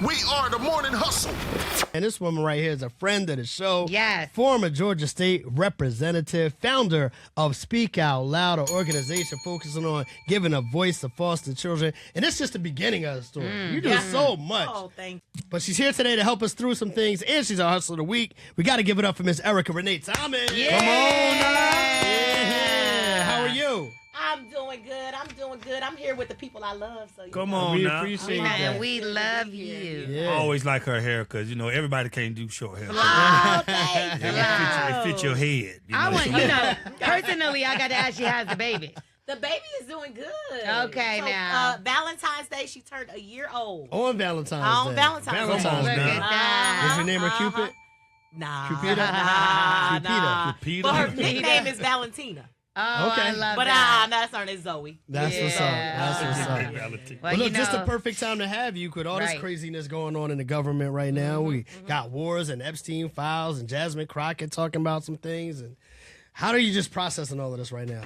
We are the Morning Hustle. And this woman right here is a friend of the show. Yes. Former Georgia State representative, founder of Speak Out Loud, an organization focusing on giving a voice to foster children. And it's just the beginning of the story. You do so much. Oh, thank you. But she's here today to help us through some things, and she's our Hustler of the Week. We got to give it up for Miss Erica Renee Thomas. Yeah. Come on now. Yeah. How are you? I'm doing good. I'm here with the people I love. So Come on We now. appreciate And that. we love you. Yeah. I always like her hair because, everybody can't do short hair. Oh, thank you. It fits your head. I want, personally, I got to ask you, how's the baby? The baby is doing good. Okay, So, now. Valentine's Day, she turned a year old. On Valentine's Day. On Valentine's Day. Look Day. at that. Does your name her Cupid? Nah. Cupida? Nah. Cupida. But her nickname is Valentina. Oh, Okay. I love But that. that's her name, Zoe. That's what's up. That's what's up. Reality. Well, But look, you just the know- perfect time to have you with all this Right. craziness going on in the government right now. We got wars and Epstein files and Jasmine Crockett talking about some things. And how are you just processing all of this right now?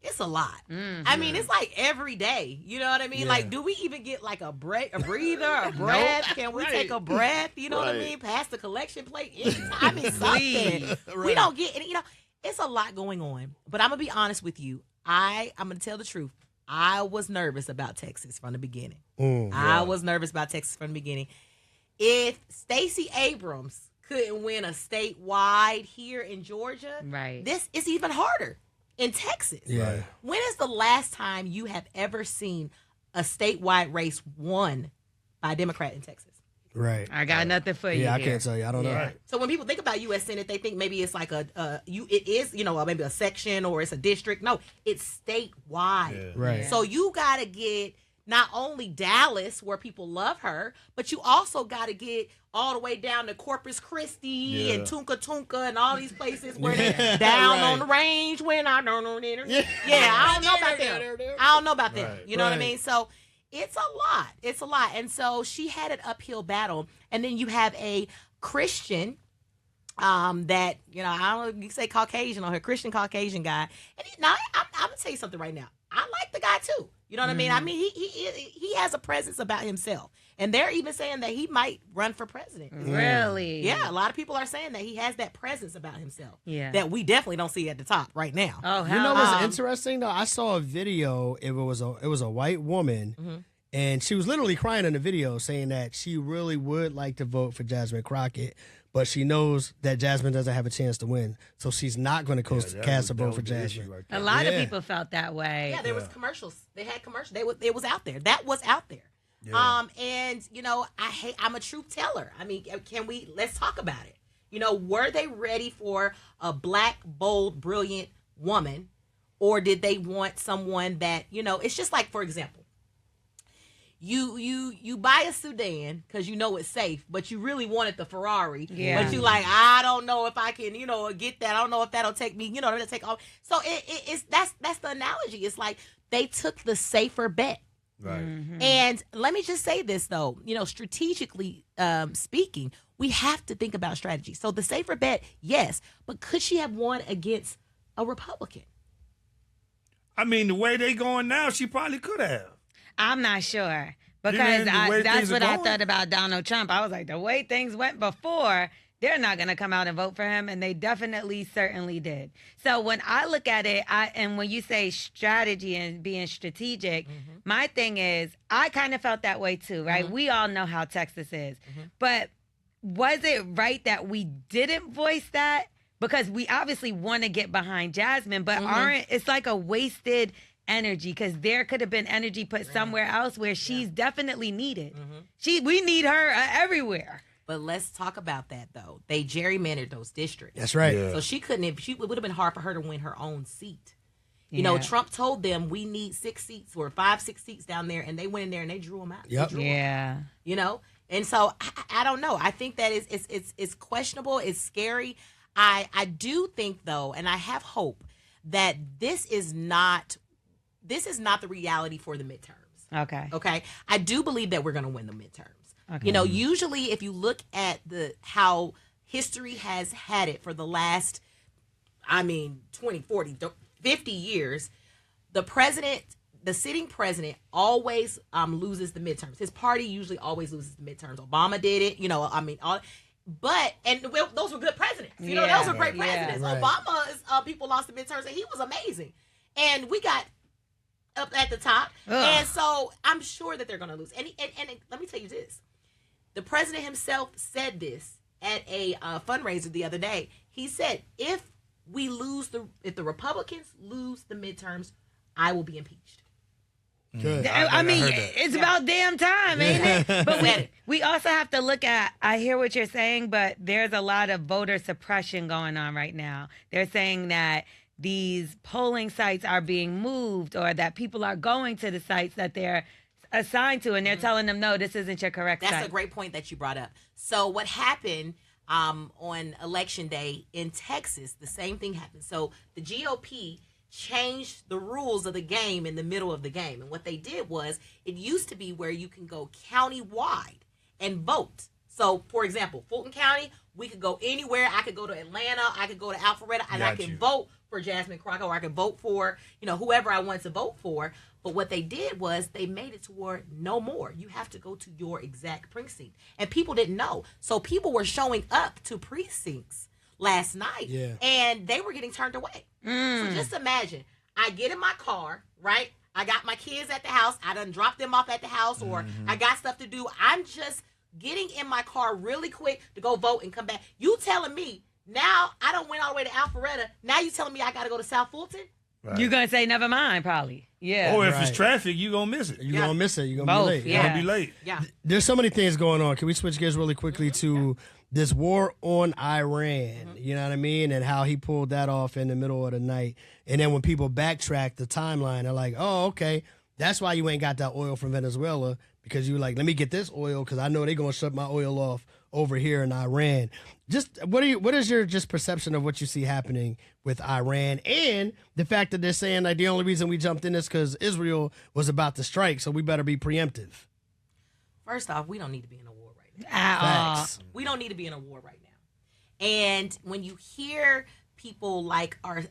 It's a lot. I mean, it's like every day. You know what I mean? Yeah. Like, do we even get like a break, a breather, a breath? Can we take a breath? You know what I mean? Pass the collection plate. I mean, something. We don't get it. It's a lot going on. But I'm gonna be honest with you. I'm gonna tell the truth. I was nervous about Texas from the beginning. I was nervous about Texas from the beginning. If Stacey Abrams couldn't win a statewide here in Georgia, Right. this is even harder in Texas. Yeah. When is the last time you have ever seen a statewide race won by a Democrat in Texas? Right. I got nothing for you. Yeah, I here. can't tell you. I don't know. So when people think about U.S. Senate, they think maybe it's like it is maybe a section or it's a district. No, it's statewide. Right. So you got to get not only Dallas, where people love her, but you also got to get all the way down to Corpus Christi and Tunka and all these places where they're down on the range. When I don't know, I don't know about them. I don't know about them. You know what I mean? So it's a lot. It's a lot. And so she had an uphill battle. And then you have a Christian that, I don't know if you say Caucasian on her, Christian Caucasian guy. And I'm going to tell you something right now. I like the guy too. You know what I mean? I mean, he has a presence about himself. And they're even saying that he might run for president. Really? Yeah, a lot of people are saying that he has that presence about himself. Yeah. That we definitely don't see at the top right now. Oh, hell You know what's Um, interesting though? I saw a video. It was a white woman, and she was literally crying in the video, saying that she really would like to vote for Jasmine Crockett, but she knows that Jasmine doesn't have a chance to win, so she's not going to cast a vote for Jasmine. A lot of Yeah. people felt that way. Yeah, there was commercials. They had commercials. It was out there. That was out there. And I'm a truth teller. I mean, let's talk about it. Were they ready for a black, bold, brilliant woman, or did they want someone that, it's just like, for example, you buy a sedan because you know it's safe, but you really wanted the Ferrari. Yeah. But you like, I don't know if I can, get that. I don't know if that'll take me, to take off. So that's the analogy. It's like they took the safer bet. Right. And let me just say this, though, strategically speaking, we have to think about strategy. So the safer bet, yes, but could she have won against a Republican? I mean, the way they going now, she probably could have. I'm not sure. You Because mean the way that's things are what I going? thought about Donald Trump. I was like, the way things went before, they're not going to come out and vote for him. And they certainly did. So when I look at it, and when you say strategy and being strategic, my thing is, I kind of felt that way too, right? We all know how Texas is. But was it right that we didn't voice that? Because we obviously want to get behind Jasmine, but it's like a wasted energy, because there could have been energy put somewhere else where she's definitely needed. We need her everywhere. But let's talk about that, though. They gerrymandered those districts. That's right. Yeah. So it would have been hard for her to win her own seat. Yeah. Trump told them we need 6 seats or 5, 6 seats down there, and they went in there and they drew them out. Yep. They drew 'em. Yeah. And so I don't know. I think that it's questionable. It's scary. I do think, though, and I have hope that this is not the reality for the midterms. Okay. Okay. I do believe that we're going to win the midterms. Okay. Usually if you look at how history has had it for the last, 20, 40, 50 years, the president the sitting president always loses the midterms. His party usually always loses the midterms. Obama did it, those were good presidents. Those were great presidents. Right. Obama's people lost the midterms, and he was amazing. And we got up at the top. And so I'm sure that they're going to lose. And let me tell you this. The president himself said this at a fundraiser the other day. He said, if the Republicans lose the midterms, I will be impeached. Good. It's about damn time, ain't it? But we also have to look at, I hear what you're saying, but there's a lot of voter suppression going on right now. They're saying that these polling sites are being moved, or that people are going to the sites that they're assigned to, and they're telling them, no, this isn't your correct site. That's a great point that you brought up. So what happened on Election Day in Texas, the same thing happened. So the GOP changed the rules of the game in the middle of the game. And what they did was, it used to be where you can go county-wide and vote. So, for example, Fulton County, we could go anywhere. I could go to Atlanta. I could go to Alpharetta, and I can vote for Jasmine Crockett, or I can vote for, whoever I want to vote for. But what they did was they made it to where no more. You have to go to your exact precinct. And people didn't know. So people were showing up to precincts last night, and they were getting turned away. So just imagine, I get in my car, right? I got my kids at the house. I done dropped them off at the house, or I got stuff to do. I'm just getting in my car really quick to go vote and come back. You telling me now I done went all the way to Alpharetta. Now you telling me I got to go to South Fulton? Right. You're going to say, never mind, probably. Yeah. Or if it's traffic, you're going to miss it. You're going to miss it. You're going to be late. You're going to be late. Yeah. There's so many things going on. Can we switch gears really quickly to this war on Iran? You know what I mean? And how he pulled that off in the middle of the night. And then when people backtrack the timeline, they're like, oh, okay, that's why you ain't got that oil from Venezuela, because you were like, let me get this oil because I know they're going to shut my oil off over here in Iran. Just what is your just perception of what you see happening with Iran, and the fact that they're saying like the only reason we jumped in is because Israel was about to strike, so we better be preemptive? First off, we don't need to be in a war right now. Facts. We don't need to be in a war right now. And when you hear people like our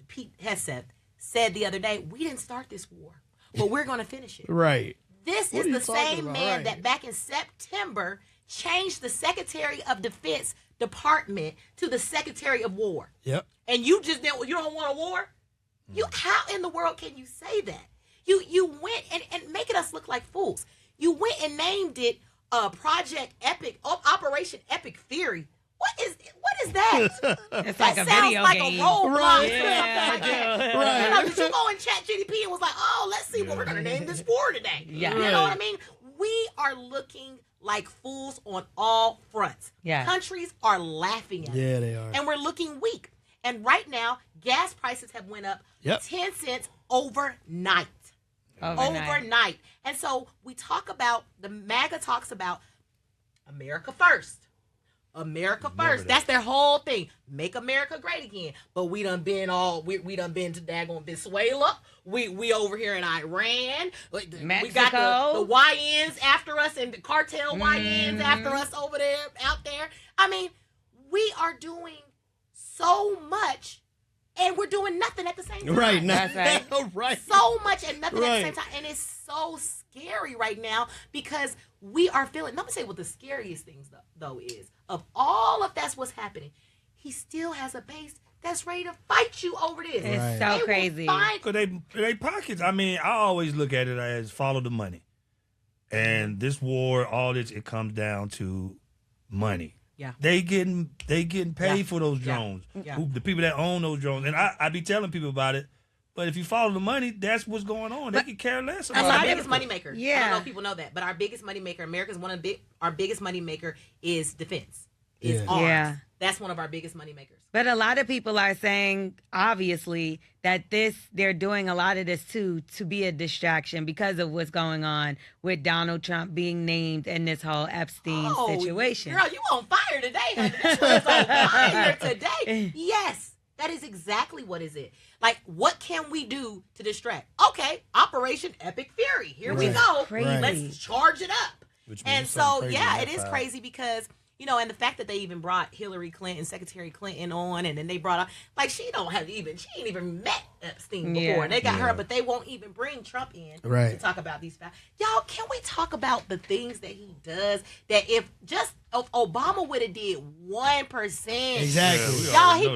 Pete Hegseth said the other day, we didn't start this war, but we're going to finish it. Right. This is the same man that back in September changed the Secretary of Defense Department to the Secretary of War. Yep. And you don't want a war? How in the world can you say that? You went and making us look like fools. You went and named it Project Epic, Operation Epic Theory. What is that? It's that like a sounds video like game. a roadblock Right. or something like that. Right. Did you go in ChatGPT and was like, oh, let's see what we're going to name this for today? Yeah. You know what I mean? We are looking like fools on all fronts. Yeah. Countries are laughing at us. Yeah, they are. And we're looking weak. And right now, gas prices have went up 10 cents overnight. Overnight. And so the MAGA talks about America first. America first. That's their whole thing. Make America great again. But we done been we done been to daggone Venezuela. We over here in Iran. Mexico. We got the YNs after us, and the cartel YNs after us over there, out there. I mean, we are doing so much, and we're doing nothing at the same time. Right. That's right. Right. So much and nothing at the same time. And it's so scary right now because we are feeling. Let me say what the scariest things though is. Of all of that's what's happening, he still has a base that's ready to fight you over this. It's so crazy. Because they pockets. I mean, I always look at it as follow the money. And this war, all this, it comes down to money. Yeah. They getting paid for those drones. Yeah. The people that own those drones. And I be telling people about it. But if you follow the money, that's what's going on. They can care less about That's our it. biggest moneymaker. Yeah. I don't know if people know that, but our biggest moneymaker, our biggest moneymaker is defense. Is arms. Yeah. That's one of our biggest moneymakers. But a lot of people are saying, obviously, that they're doing a lot of this too to be a distraction because of what's going on with Donald Trump being named in this whole Epstein situation. Girl, you on fire today, honey. This one's on fire today. Yes, that is exactly what is it. Like, what can we do to distract? Okay, Operation Epic Fury. Here we go. Crazy. Let's charge it up. Which means And something so, crazy yeah, in it that is file. crazy because And the fact that they even brought Hillary Clinton, Secretary Clinton on, and then they brought up, she ain't even met Epstein before. And they got her, but they won't even bring Trump in to talk about these facts. Y'all, can we talk about the things that he does that if Obama would have did 1%. Exactly. Y'all, he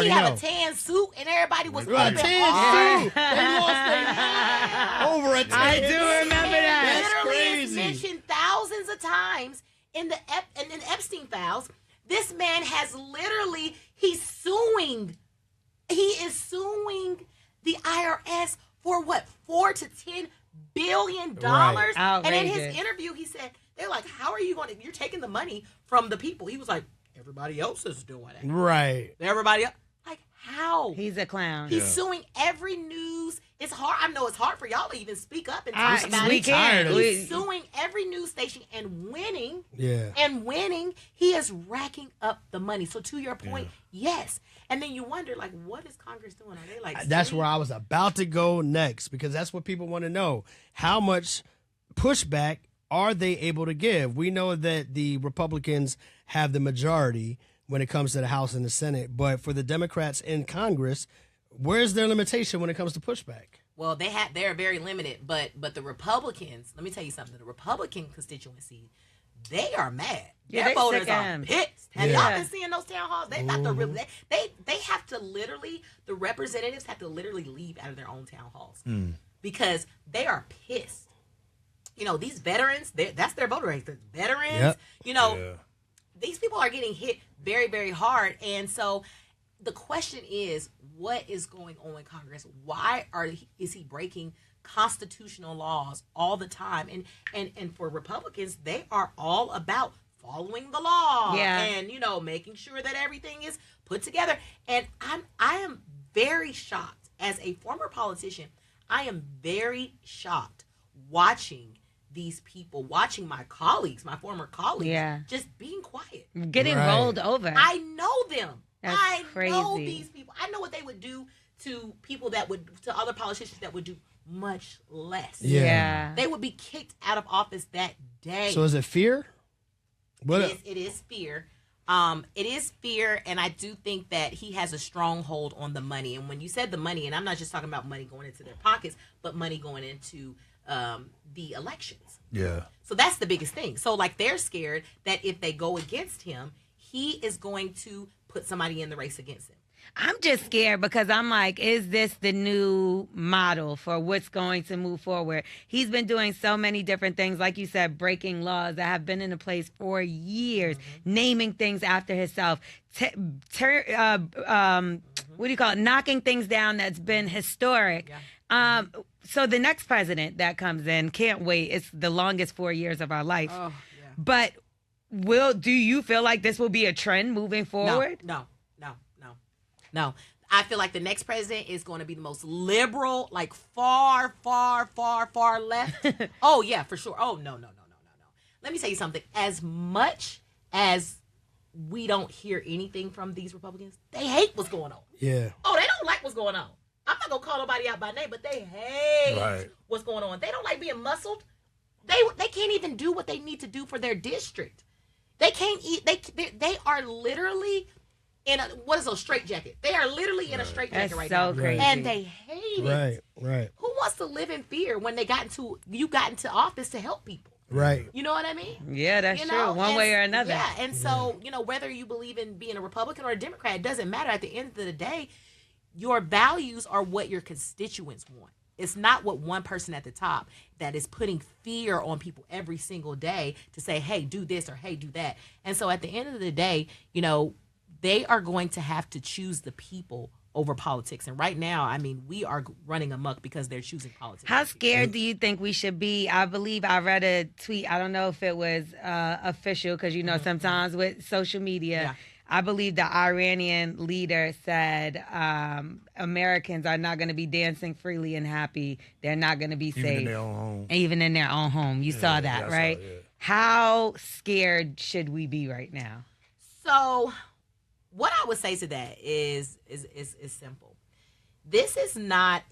have a tan suit and everybody was tan suit. They lost their mind over a tan I do remember that. That's literally crazy. is mentioned thousands of times in the Epstein files. This man has literally, he is suing the IRS for what, $4 to $10 billion. Right. And in his interview, he said, they're like, how are you you're taking the money from the people. He was like, everybody else is doing it. Right. Everybody else. Like, how? He's a clown. He's suing every news. It's hard. I know it's hard for y'all to even speak up and talk about we it. can. He's suing every news station and winning. Yeah. And winning. He is racking up the money. So to your point, yes. And then you wonder, like, what is Congress doing? Are they like? That's where I was about to go next, because that's what people want to know. How much pushback are they able to give? We know that the Republicans have the majority when it comes to the House and the Senate, but for the Democrats in Congress, where's their limitation when it comes to pushback? Well, they're very limited, but the Republicans, let me tell you something, the Republican constituency, they are mad. Yeah, Their they voters sick of are him. pissed. Have Yeah. y'all been seeing those town halls? They got to really, they have to literally, the representatives have to literally leave out of their own town halls because they are pissed. These veterans, that's their voter base. The veterans, these people are getting hit very, very hard. And so the question is, what is going on in Congress? Why is he breaking constitutional laws all the time? And for Republicans, they are all about following the law and, making sure that everything is put together. And I am very shocked as a former politician. I am very shocked watching these people, watching my colleagues, my former colleagues, just being quiet. Getting rolled over. I know them. That's I crazy. know these people. I know what they would do to people to other politicians that would do much less. Yeah. They would be kicked out of office that day. So is it fear? It is fear. It is fear, and I do think that he has a stronghold on the money. And when you said the money, and I'm not just talking about money going into their pockets, but money going into the elections. Yeah. So that's the biggest thing. So they're scared that if they go against him, he is going to put somebody in the race against him. I'm just scared because I'm like, is this the new model for what's going to move forward? He's been doing so many different things, like you said, breaking laws that have been in place for years, naming things after himself, what do you call it? Knocking things down that's been historic. Yeah. So the next president that comes in, can't wait. It's the longest 4 years of our life. Oh, yeah. But do you feel like this will be a trend moving forward? No. I feel like the next president is going to be the most liberal, far, far, far, far left. Oh, yeah, for sure. Oh, no. Let me tell you something. As much as we don't hear anything from these Republicans, they hate what's going on. Yeah. Oh, they don't like what's going on. I'm not going to call nobody out by name, but they hate what's going on. They don't like being muscled. They can't even do what they need to do for their district. They can't eat. They are literally in a straitjacket. They are literally in a straitjacket right now. Crazy. And they hate it. Right. Who wants to live in fear when you got into office to help people? Right. You know what I mean? Yeah, that's true. One way or another. Yeah, and so, whether you believe in being a Republican or a Democrat, it doesn't matter. At the end of the day, your values are what your constituents want. It's not what one person at the top that is putting fear on people every single day to say, hey, do this or hey, do that. And so at the end of the day, they are going to have to choose the people over politics. And right now, we are running amok because they're choosing politics. How scared do you think we should be? I believe I read a tweet. I don't know if it was official because, sometimes with social media, I believe the Iranian leader said Americans are not going to be dancing freely and happy. They're not going to be safe. Even in their own home. Even in their own home. You saw that, right? How scared should we be right now? So what I would say to that is simple. This is not,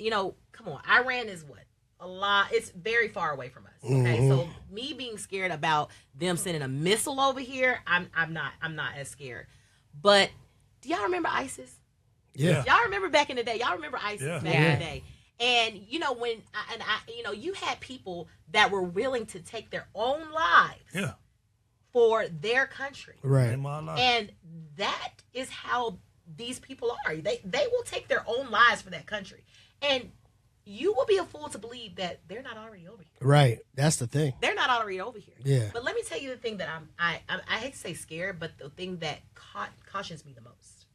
come on, Iran is what? it's very far away from us. Okay, so me being scared about them sending a missile over here, I'm not as scared. But do y'all remember ISIS? Yeah. Y'all remember back in the day? Y'all remember ISIS back in Yeah. the day? And you know you had people that were willing to take their own lives for their country. Right. In my life. And that is how these people are. They will take their own lives for that country. And you will be a fool to believe that they're not already over here. Right. That's the thing. They're not already over here. Yeah. But let me tell you the thing that I hate to say scared, but the thing that cautions me the most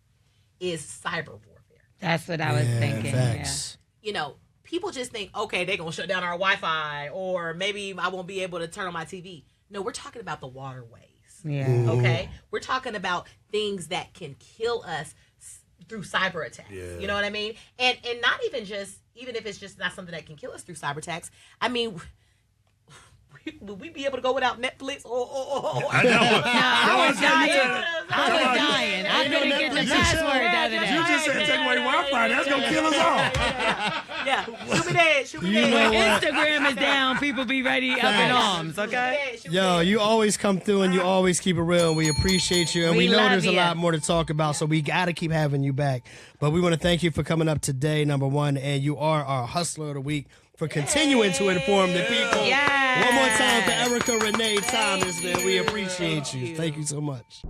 is cyber warfare. That's what I was thinking. Facts. You know, people just think, okay, they're going to shut down our Wi-Fi, or maybe I won't be able to turn on my TV. No, we're talking about the waterways. Yeah. Okay? We're talking about things that can kill us through cyber attacks. Yeah. You know what I mean? And not even if it's just not something that can kill us through cyber attacks. I mean, would we be able to go without Netflix? I know. I was dying. I couldn't get the password the other day. You just said take away Wi-Fi. That's going to kill us all. Yeah. Shoot me dead. Shoot me You know dead. what? Instagram is down. People be ready up in arms, okay? Yo, you always come through and you always keep it real. We appreciate you. And we know love there's a you. lot more to talk about, so we got to keep having you back. But we want to thank you for coming up today, number one. And you are our Hustler of the Week for continuing to inform the people. Yes. One more time for Erica Renee Thomas, man. We appreciate you. Thank you so much.